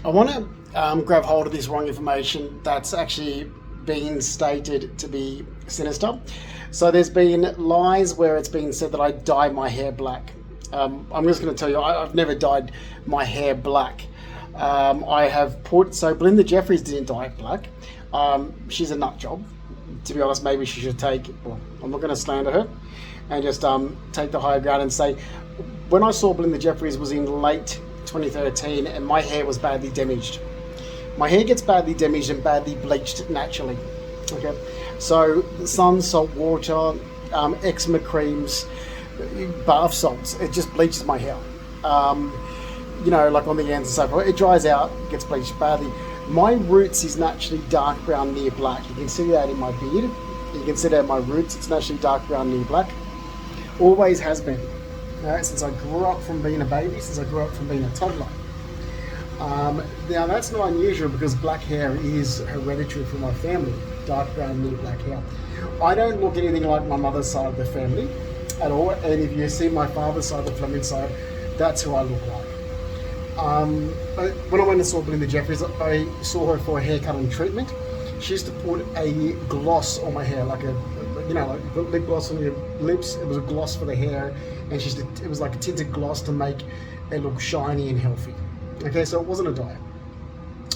I want to grab hold of this wrong information that's actually been stated to be sinister. So there's been lies where it's been said that I dye my hair black. I'm just going to tell you, I've never dyed my hair black. I have so Belinda Jeffries didn't dye it black. She's a nut job. To be honest, maybe she should I'm not going to slander her, and just take the higher ground and say, when I saw Belinda Jeffries was in late 2013 and my hair was badly damaged. My hair gets badly damaged and badly bleached naturally. Okay, so the sun, salt water, eczema creams, bath salts, it just bleaches my hair. Like on the ends and so forth, it dries out, gets bleached badly. My roots is naturally dark brown near black. You can see that in my beard. You can see that in my roots, it's naturally dark brown near black. Always has been. Since I grew up from being a baby, since I grew up from being a toddler. Now that's not unusual because black hair is hereditary from my family, dark brown near black hair. I don't look anything like my mother's side of the family at all, and if you see my father's side, the Fleming side, that's who I look like. When I went and saw Belinda Jeffries, I saw her for a haircut and treatment. She used to put a gloss on my hair, like lip gloss on your lips. It was a gloss for the hair, and it was like a tinted gloss to make it look shiny and healthy. Okay, so it wasn't a dye.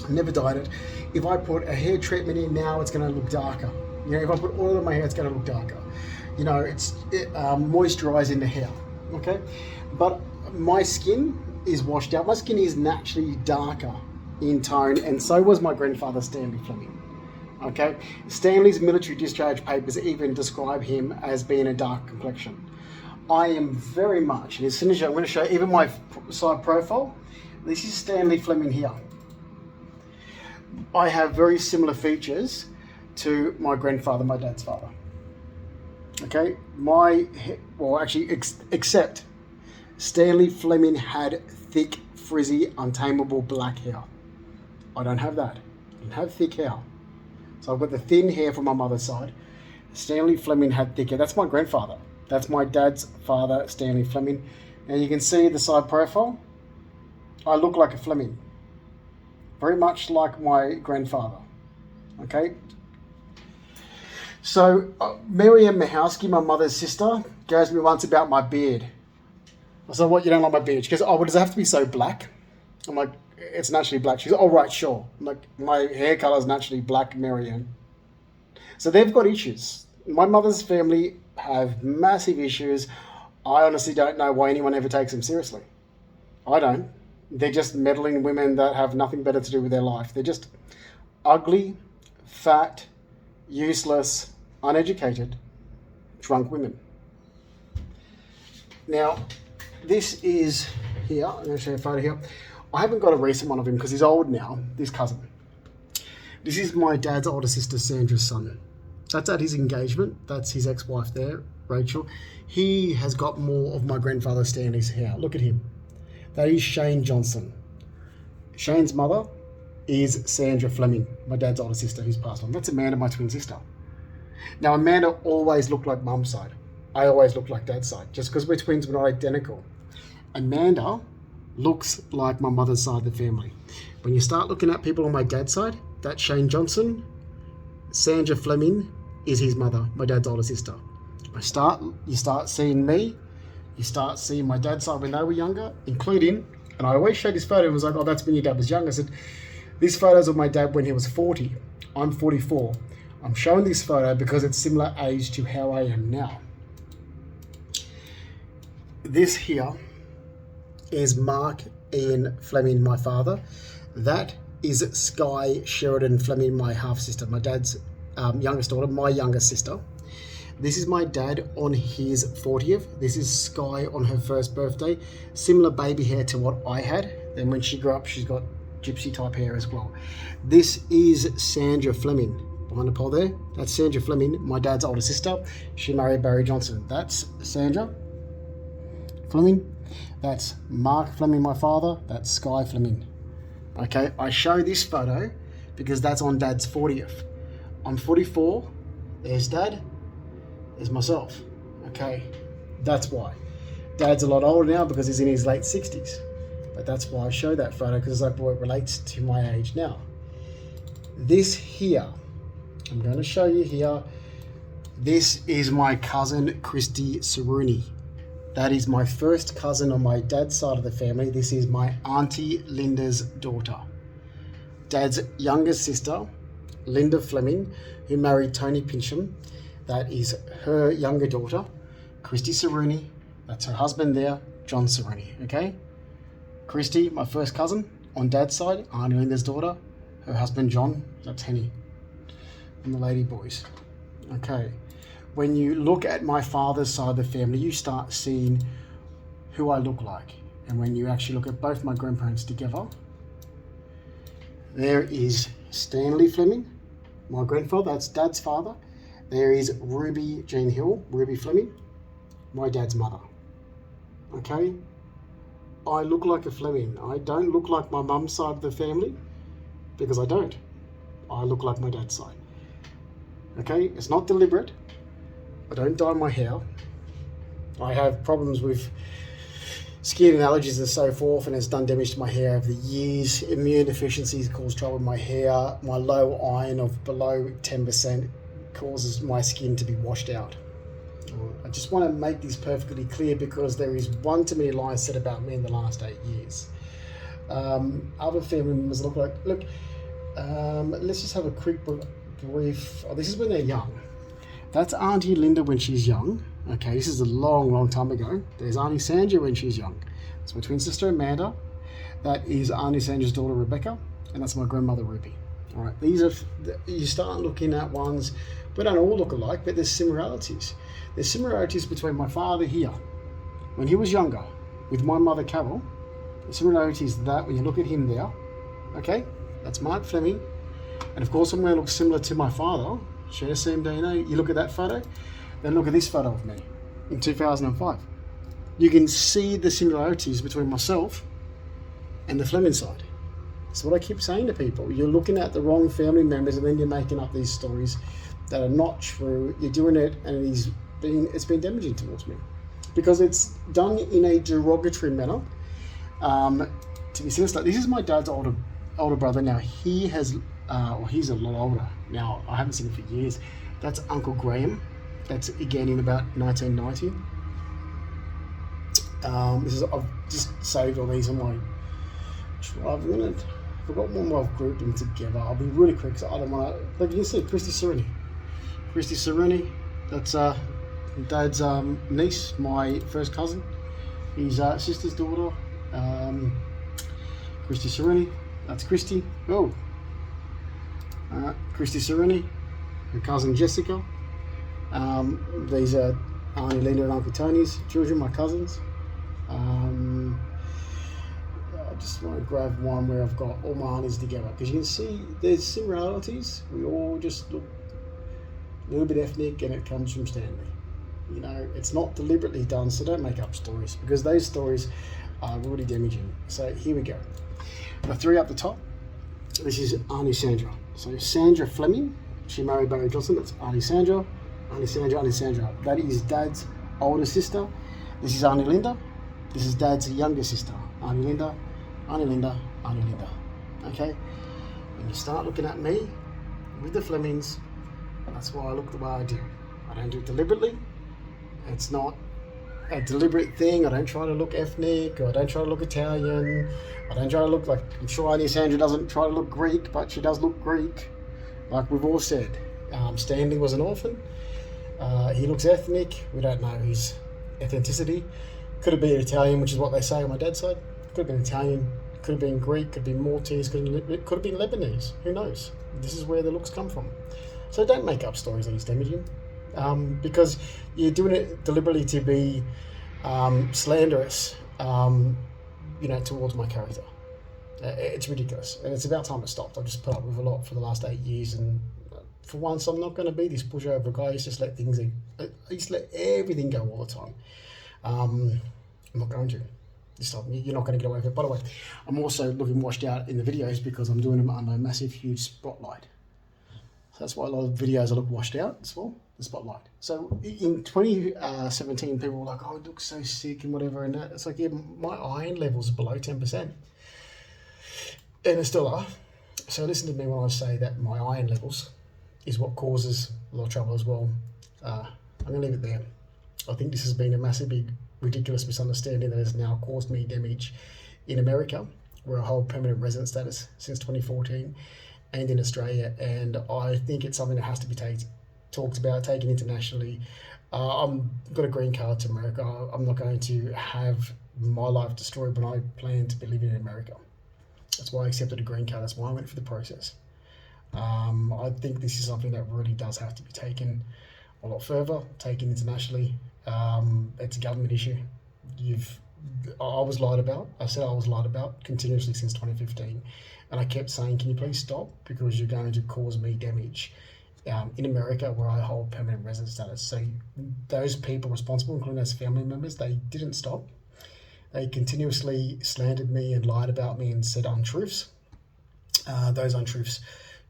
I never dyed it. If I put a hair treatment in now, it's going to look darker. If I put oil in my hair, it's going to look darker. It moisturizing the hair. Okay, but my skin is washed out. My skin is naturally darker in tone, and so was my grandfather Stanley Fleming. Okay, Stanley's military discharge papers even describe him as being a dark complexion. I am very much, and as soon as I'm going to show even my side profile, this is Stanley Fleming here. I have very similar features to my grandfather, my dad's father. Okay, except Stanley Fleming had thick, frizzy, untamable black hair. I don't have that. I don't have thick hair. So I've got the thin hair from my mother's side. Stanley Fleming had thick hair. That's my grandfather. That's my dad's father, Stanley Fleming. And you can see the side profile. I look like a Fleming. Very much like my grandfather. Okay? So Miriam Mahowski, my mother's sister, goes to me once about my beard. I said, what, you don't like my beard? She goes, does it have to be so black? I'm like, it's naturally black. She goes, oh, right, sure. I'm like, my hair color is naturally black, Miriam. So they've got issues. My mother's family have massive issues. I honestly don't know why anyone ever takes them seriously. I don't. They're just meddling women that have nothing better to do with their life. They're just ugly, fat, useless, uneducated, drunk women. Now, this is here. I'm going to show you a photo here. I haven't got a recent one of him because he's old now, this cousin. This is my dad's older sister, Sandra's son. That's at his engagement. That's his ex-wife there, Rachel. He has got more of my grandfather Stanley's hair. Look at him. That is Shane Johnson. Shane's mother is Sandra Fleming, my dad's older sister who's passed on. That's Amanda, my twin sister. Now, Amanda always looked like mum's side. I always look like dad's side. Just because we're twins, we're not identical. Amanda looks like my mother's side of the family. When you start looking at people on my dad's side, that's Shane Johnson. Sandra Fleming is his mother, my dad's older sister. You start seeing me, you start seeing my dad's side when they were younger, including, and I always showed this photo, and was like, oh, that's when your dad was young. I said, this photo's of my dad when he was 40. I'm 44. I'm showing this photo because it's similar age to how I am now. This here is Mark Ian Fleming, my father. That is Sky Sheridan Fleming, my half-sister, my dad's youngest daughter, my youngest sister. This is my dad on his 40th. This is Sky on her first birthday. Similar baby hair to what I had. Then when she grew up, she's got gypsy type hair as well. This is Sandra Fleming. Behind the pole there, that's Sandra Fleming, my dad's older sister. She married Barry Johnson. That's Sandra Fleming. That's Mark Fleming, my father. That's Sky Fleming. Okay, I show this photo because that's on Dad's 40th. I'm 44. There's Dad. There's myself. Okay, that's why. Dad's a lot older now because he's in his late 60s. But that's why I show that photo, because it relates to my age now. This here, I'm going to show you here. This is my cousin, Christy Saruni. That is my first cousin on my dad's side of the family. This is my Auntie Linda's daughter. Dad's youngest sister, Linda Fleming, who married Tony Pincham. That is her younger daughter, Christy Saruni. That's her husband there, John Saruni, okay? Christy, my first cousin on dad's side, Auntie Linda's daughter. Her husband, John, that's Henny. And the lady boys. Okay. When you look at my father's side of the family, you start seeing who I look like. And when you actually look at both my grandparents together, there is Stanley Fleming, my grandfather, that's dad's father. There is Ruby Jean Hill, Ruby Fleming, my dad's mother. Okay? I look like a Fleming. I don't look like my mum's side of the family, because I don't. I look like my dad's side. Okay? It's not deliberate. I don't dye my hair. I have problems with skin allergies and so forth, and it's done damage to my hair over the years. Immune deficiencies cause trouble with my hair. My low iron of below 10% causes my skin to be washed out. I just want to make this perfectly clear, because there is one too many lies said about me in the last 8 years. Other family members look like, let's just have a quick brief. Oh, this is when they're young. That's Auntie Linda when she's young. Okay, this is a long, long time ago. There's Auntie Sandra when she's young. That's my twin sister Amanda. That is Auntie Sandra's daughter Rebecca, and that's my grandmother Ruby. All right, these are, you start looking at ones, we don't all look alike, but there's similarities. There's similarities between my father here, when he was younger, with my mother Carol. The similarities to that, when you look at him there, okay, that's Mark Fleming. And of course I'm going to look similar to my father, share same DNA. You look at that photo, then look at this photo of me in 2005. You can see the similarities between myself and the Fleming side. That's what I keep saying to people. You're looking at the wrong family members, and then you're making up these stories that are not true. You're doing it, and it's been damaging towards me, because it's done in a derogatory manner. To be serious, like, this is my dad's older brother. Now he has, he's a lot older now. I haven't seen him for years. That's Uncle Graham. That's again in about 1990. I've just saved all these on my drive. I've got one more. I've grouped them together. I'll be really quick, so I don't want to. Like you can see, Christy Saruni. Christy Saruni. That's Dad's niece, my first cousin. His sister's daughter, Christy Saruni. That's Christy. Oh, Christy Saruni. Her cousin Jessica. These are Auntie Linda and Uncle Tony's children, my cousins. I just want to grab one where I've got all my aunties together, because you can see there's similarities. We all just look a little bit ethnic, and it comes from Stanley. You know, it's not deliberately done, so don't make up stories, because those stories are really damaging. So here we go. The three up the top. This is Auntie Sandra. So Sandra Fleming, she married Barry Johnson. That's Auntie Sandra. Auntie Sandra, Auntie Sandra. That is Dad's older sister. This is Auntie Linda. This is Dad's younger sister. Auntie Linda, Auntie Linda, Auntie Linda. Okay? When you start looking at me with the Flemings, that's why I look the way I do. I don't do it deliberately. It's not a deliberate thing. I don't try to look ethnic, or I don't try to look Italian. I don't try to look like, I'm sure Auntie Sandra doesn't try to look Greek, but she does look Greek. Like we've all said. Stanley was an orphan. He looks ethnic. We don't know his ethnicity. Could have been Italian, which is what they say on my dad's side. Could have been Italian. Could have been Greek. Could have been Maltese. Could have been Lebanese. Who knows? This is where the looks come from. So don't make up stories that he's damaging, because you're doing it deliberately to be slanderous, towards my character. It's ridiculous, and it's about time it stopped. I've just put up with a lot for the last 8 years, and for once, I'm not going to be this pushover guy. I used to let everything go all the time. I'm not going to. This time, you're not going to get away with it. By the way, I'm also looking washed out in the videos, because I'm doing them under a massive, huge spotlight. That's why a lot of videos look washed out as well, the spotlight. So in 2017, people were like, oh, it looks so sick and whatever. And it's like, yeah, my iron levels are below 10%. And it still are. So listen to me when I say that my iron levels is what causes a lot of trouble as well. I'm going to leave it there. I think this has been a massive, big, ridiculous misunderstanding that has now caused me damage in America, where I hold permanent resident status since 2014, and in Australia. And I think it's something that has to be talked about, taken internationally. I've got a green card to America. I'm not going to have my life destroyed when I plan to be living in America. That's why I accepted a green card. That's why I went through the process. I think this is something that really does have to be taken a lot further, taken internationally. It's a government issue. I was lied about. I said I was lied about continuously since 2015. And I kept saying, can you please stop? Because you're going to cause me damage in America, where I hold permanent resident status. So those people responsible, including those family members, they didn't stop. They continuously slandered me and lied about me and said untruths. Those untruths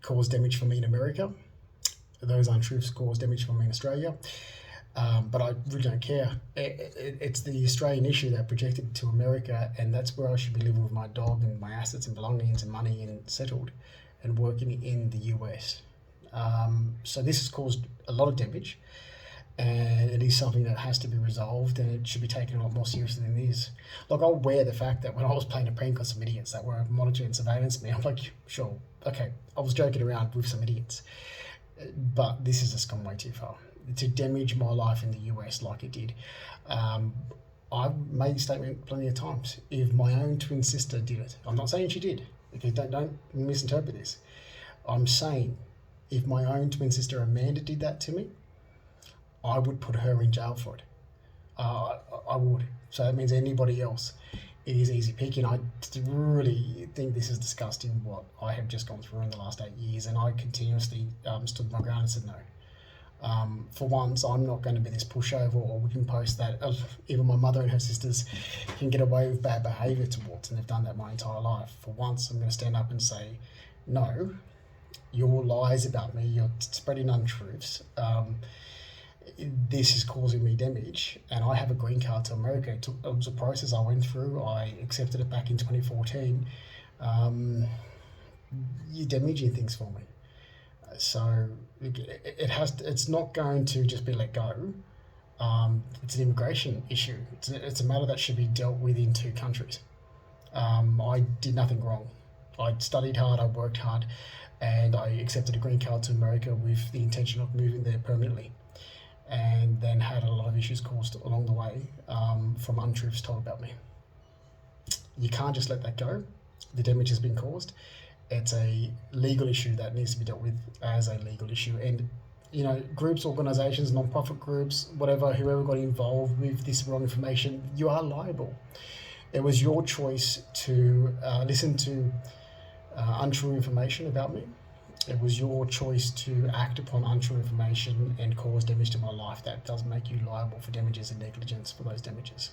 caused damage for me in America. Those untruths caused damage for me in Australia. But I really don't care. It's the Australian issue that projected to America, and that's where I should be living with my dog and my assets and belongings and money and settled and working in the US. So this has caused a lot of damage, and it is something that has to be resolved, and it should be taken a lot more seriously than it is. Like, I'll wear the fact that when I was playing a prank on some idiots that were monitoring and surveillance me, I'm like, sure, okay, I was joking around with some idiots. But this has just gone way too far to damage my life in the US like it did. I've made a statement plenty of times. If my own twin sister did it, I'm not saying she did, because don't misinterpret this. I'm saying if my own twin sister Amanda did that to me, I would put her in jail for it. I would. So that means anybody else. It is easy picking. I really think this is disgusting what I have just gone through in the last 8 years, and I continuously stood my ground and said no. For once, I'm not going to be this pushover or whipping post that even my mother and her sisters can get away with bad behaviour towards, and they've done that my entire life. For once, I'm going to stand up and say, no, your lies about me, you're spreading untruths. This is causing me damage, and I have a green card to America. It was a process I went through. I accepted it back in 2014. You're damaging things for me. So it's not going to just be let go. It's an immigration issue. It's a matter that should be dealt with in two countries. I did nothing wrong. I studied hard, I worked hard, and I accepted a green card to America with the intention of moving there permanently, and then had a lot of issues caused along the way from untruths told about me. You can't just let that go. The damage has been caused. It's a legal issue that needs to be dealt with as a legal issue. And, you know, groups, organisations, non-profit groups, whatever, whoever got involved with this wrong information, you are liable. It was your choice to listen to untrue information about me. It was your choice to act upon untrue information and cause damage to my life. That does make you liable for damages and negligence for those damages.